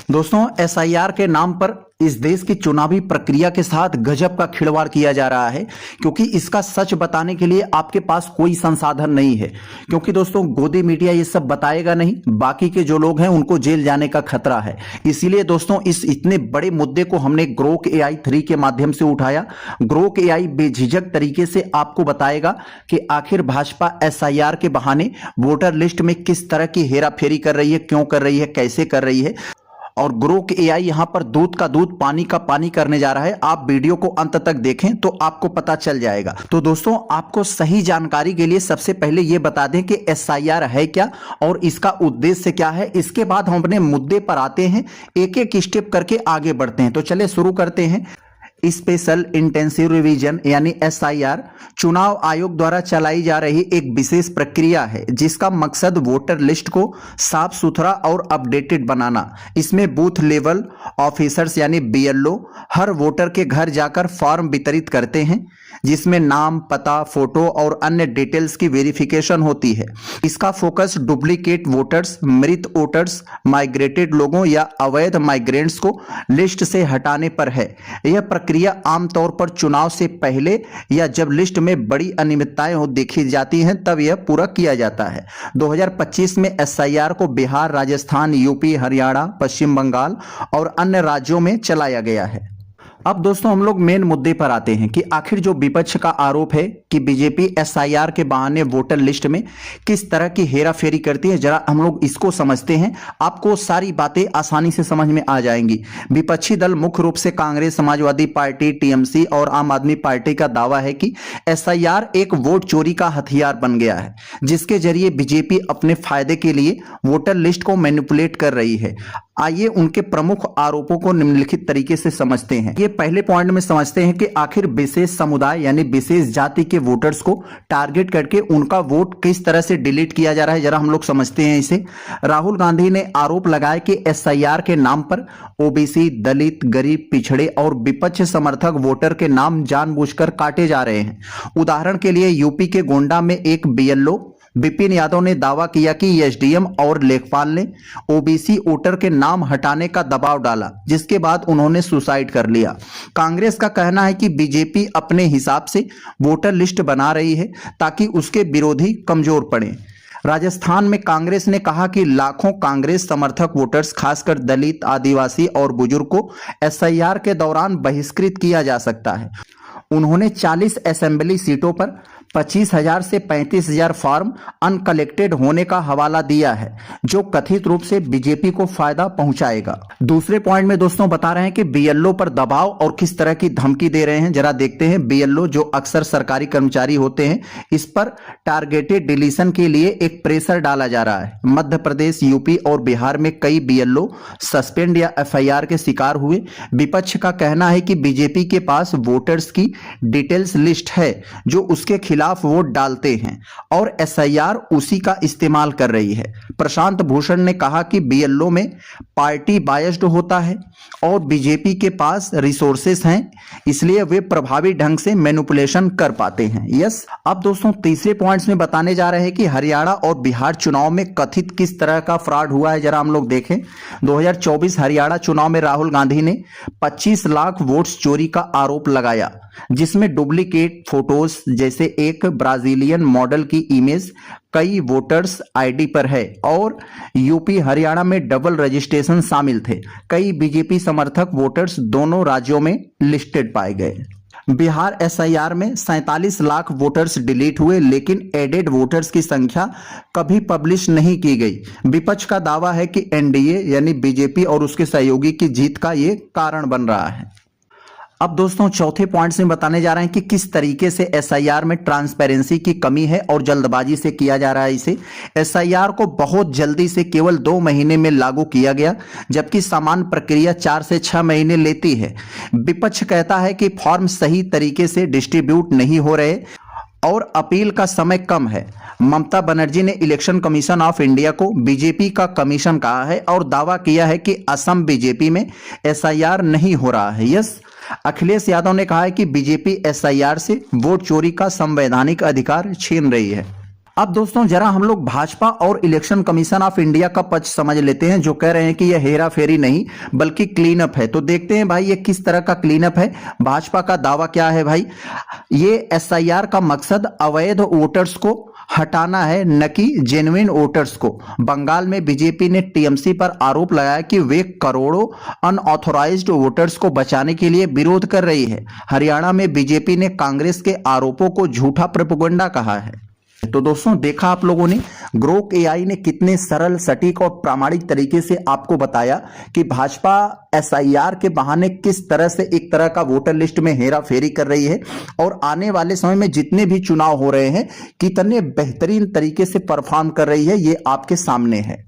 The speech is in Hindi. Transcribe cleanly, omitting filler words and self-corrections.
दोस्तों एसआईआर के नाम पर इस देश की चुनावी प्रक्रिया के साथ गजब का खिलवाड़ किया जा रहा है, क्योंकि इसका सच बताने के लिए आपके पास कोई संसाधन नहीं है। क्योंकि दोस्तों गोदी मीडिया ये सब बताएगा नहीं, बाकी के जो लोग हैं उनको जेल जाने का खतरा है। इसीलिए दोस्तों इस इतने बड़े मुद्दे को हमने ग्रोक AI 3 के माध्यम से उठाया। ग्रोक AI बेझिझक तरीके से आपको बताएगा कि आखिर भाजपा एसआईआर के बहाने वोटर लिस्ट में किस तरह की हेराफेरी कर रही है, क्यों कर रही है, कैसे कर रही है। और ग्रोक AI यहां पर दूध का दूध पानी का पानी करने जा रहा है। आप वीडियो को अंत तक देखें तो आपको पता चल जाएगा। तो दोस्तों आपको सही जानकारी के लिए सबसे पहले यह बता दें कि एसआईआर है क्या और इसका उद्देश्य क्या है। इसके बाद हम अपने मुद्दे पर आते हैं, एक एक स्टेप करके आगे बढ़ते हैं। तो चलिए शुरू करते हैं। स्पेशल इंटेंसिव रिवीजन यानी एसआईआर चुनाव आयोग द्वारा चलाई जा रही एक विशेष प्रक्रिया है, जिसका मकसद वोटर लिस्ट को साफ सुथरा और अपडेटेड बनाना। इसमें बूथ लेवल ऑफिसर्स यानी BLO हर वोटर के घर जाकर फॉर्म वितरित करते हैं, जिसमें नाम, पता, फोटो और अन्य डिटेल्स की वेरिफिकेशन होती है। इसका फोकस डुप्लीकेट वोटर्स, मृत वोटर्स, माइग्रेटेड लोगों या अवैध माइग्रेंट्स को लिस्ट से हटाने पर है। यह प्रक्रिया आमतौर पर चुनाव से पहले या जब लिस्ट में बड़ी अनियमितताएं देखी जाती हैं तब यह पूरा किया जाता है। 2025 में एसआईआर को बिहार, राजस्थान, यूपी, हरियाणा, पश्चिम बंगाल और अन्य राज्यों में चलाया गया है। अब दोस्तों हम लोग मेन मुद्दे पर आते हैं कि आखिर जो विपक्ष का आरोप है कि बीजेपी एसआईआर के बहाने वोटर लिस्ट में किस तरह की हेराफेरी करती है, जरा हम लोग इसको समझते हैं। आपको सारी बातें आसानी से समझ में आ जाएंगी। विपक्षी दल मुख्य रूप से कांग्रेस, समाजवादी पार्टी, TMC और आम आदमी पार्टी का दावा है कि एसआईआर एक वोट चोरी का हथियार बन गया है, जिसके जरिए बीजेपी अपने फायदे के लिए वोटर लिस्ट को मैनिपुलेट कर रही है। आइए उनके प्रमुख आरोपों को निम्नलिखित तरीके से समझते हैं। ये पहले पॉइंट में समझते हैं कि आखिर विशेष समुदाय यानी विशेष जाति के वोटर्स को टारगेट करके उनका वोट किस तरह से डिलीट किया जा रहा है, जरा हम लोग समझते हैं इसे। राहुल गांधी ने आरोप लगाया कि एसआईआर के नाम पर OBC, दलित, गरीब, पिछड़े और विपक्ष समर्थक वोटर के नाम जानबूझकर काटे जा रहे हैं। उदाहरण के लिए यूपी के गोंडा में एक BLO विपिन यादव ने दावा किया कि SDM और लेखपाल ने OBC वोटर के नाम हटाने का दबाव डाला, जिसके बाद उन्होंने सुसाइड कर लिया। कांग्रेस का कहना है कि बीजेपी अपने हिसाब से वोटर लिस्ट बना रही है ताकि उसके विरोधी कमजोर पड़े। राजस्थान में कांग्रेस ने कहा कि लाखों कांग्रेस समर्थक वोटर्स, खासकर दलित, आदिवासी और बुजुर्ग को एसआईआर के दौरान बहिष्कृत किया जा सकता है। उन्होंने 40 असेंबली सीटों पर 25,000 से 35,000 फॉर्म अनकलेक्टेड होने का हवाला दिया है, जो कथित रूप से बीजेपी को फायदा पहुंचाएगा। दूसरे पॉइंट में दोस्तों बता रहे हैं कि BLO पर दबाव और किस तरह की धमकी दे रहे हैं, जरा देखते हैं। BLO जो अक्सर सरकारी कर्मचारी होते हैं, इस पर टारगेटेड डिलीशन के लिए एक प्रेशर डाला जा रहा है। मध्य प्रदेश, यूपी और बिहार में कई BLO सस्पेंड या FIR के शिकार हुए। विपक्ष का कहना है कि बीजेपी के पास वोटर्स की डिटेल्स लिस्ट है जो उसके खिलाफ वोट डालते हैं और एसआईआर उसी का इस्तेमाल कर रही है। प्रशांत भूषण ने कहा कि BLO में पार्टी बायस्ड होता है और बीजेपी के पास रिसोर्सेस हैं, इसलिए वे प्रभावी ढंग से मैनिपुलेशन कर पाते हैं। यस। अब दोस्तों तीसरे पॉइंट्स में बताने जा रहे हैं कि हरियाणा और बिहार चुनाव में कथित किस तरह का फ्रॉड हुआ है, जरा हम लोग देखें। 2024 हरियाणा चुनाव में राहुल गांधी ने 25 लाख वोट्स चोरी का आरोप लगाया, जिसमें डुप्लीकेट फोटोज जैसे एक ब्राजीलियन मॉडल की इमेज कई वोटर्स ID पर है और यूपी हरियाणा में डबल रजिस्ट्रेशन शामिल थे। कई बीजेपी समर्थक वोटर्स दोनों राज्यों में लिस्टेड पाए गए। बिहार एसआईआर में 47 लाख वोटर्स डिलीट हुए, लेकिन एडेड वोटर्स की संख्या कभी पब्लिश नहीं की गई। विपक्ष का दावा है कि NDA यानी बीजेपी और उसके सहयोगी की जीत का ये कारण बन रहा है। अब दोस्तों चौथे पॉइंट में बताने जा रहे हैं कि किस तरीके से एसआईआर में ट्रांसपेरेंसी की कमी है और जल्दबाजी से किया जा रहा है इसे। एसआईआर को बहुत जल्दी से केवल 2 महीने में लागू किया गया, जबकि सामान्य प्रक्रिया 4 से 6 महीने लेती है। विपक्ष कहता है कि फॉर्म सही तरीके से डिस्ट्रीब्यूट नहीं हो रहे और अपील का समय कम है। ममता बनर्जी ने इलेक्शन कमीशन ऑफ इंडिया को बीजेपी का कमीशन कहा है और दावा किया है कि असम बीजेपी में एसआईआर नहीं हो रहा है। यस। अखिलेश यादव ने कहा है कि बीजेपी एसआईआर से वोट चोरी का संवैधानिक अधिकार छीन रही है। अब दोस्तों जरा हम लोग भाजपा और इलेक्शन कमीशन ऑफ इंडिया का पक्ष समझ लेते हैं, जो कह रहे हैं कि यह हेरा फेरी नहीं बल्कि क्लीन अप है। तो देखते हैं भाई ये किस तरह का क्लीन अप है। भाजपा का दावा क्या है भाई, ये एसआईआर का मकसद अवैध वोटर्स को हटाना है, न कि जेन्युइन वोटर्स को। बंगाल में बीजेपी ने टीएमसी पर आरोप लगाया कि वे करोड़ों अनऑथोराइज्ड वोटर्स को बचाने के लिए विरोध कर रही है। हरियाणा में बीजेपी ने कांग्रेस के आरोपों को झूठा प्रोपेगेंडा कहा है। तो दोस्तों देखा आप लोगों ने, ग्रोक एआई ने कितने सरल, सटीक और प्रामाणिक तरीके से आपको बताया कि भाजपा एसआईआर के बहाने किस तरह से एक तरह का वोटर लिस्ट में हेरा फेरी कर रही है, और आने वाले समय में जितने भी चुनाव हो रहे हैं कितने बेहतरीन तरीके से परफॉर्म कर रही है, ये आपके सामने है।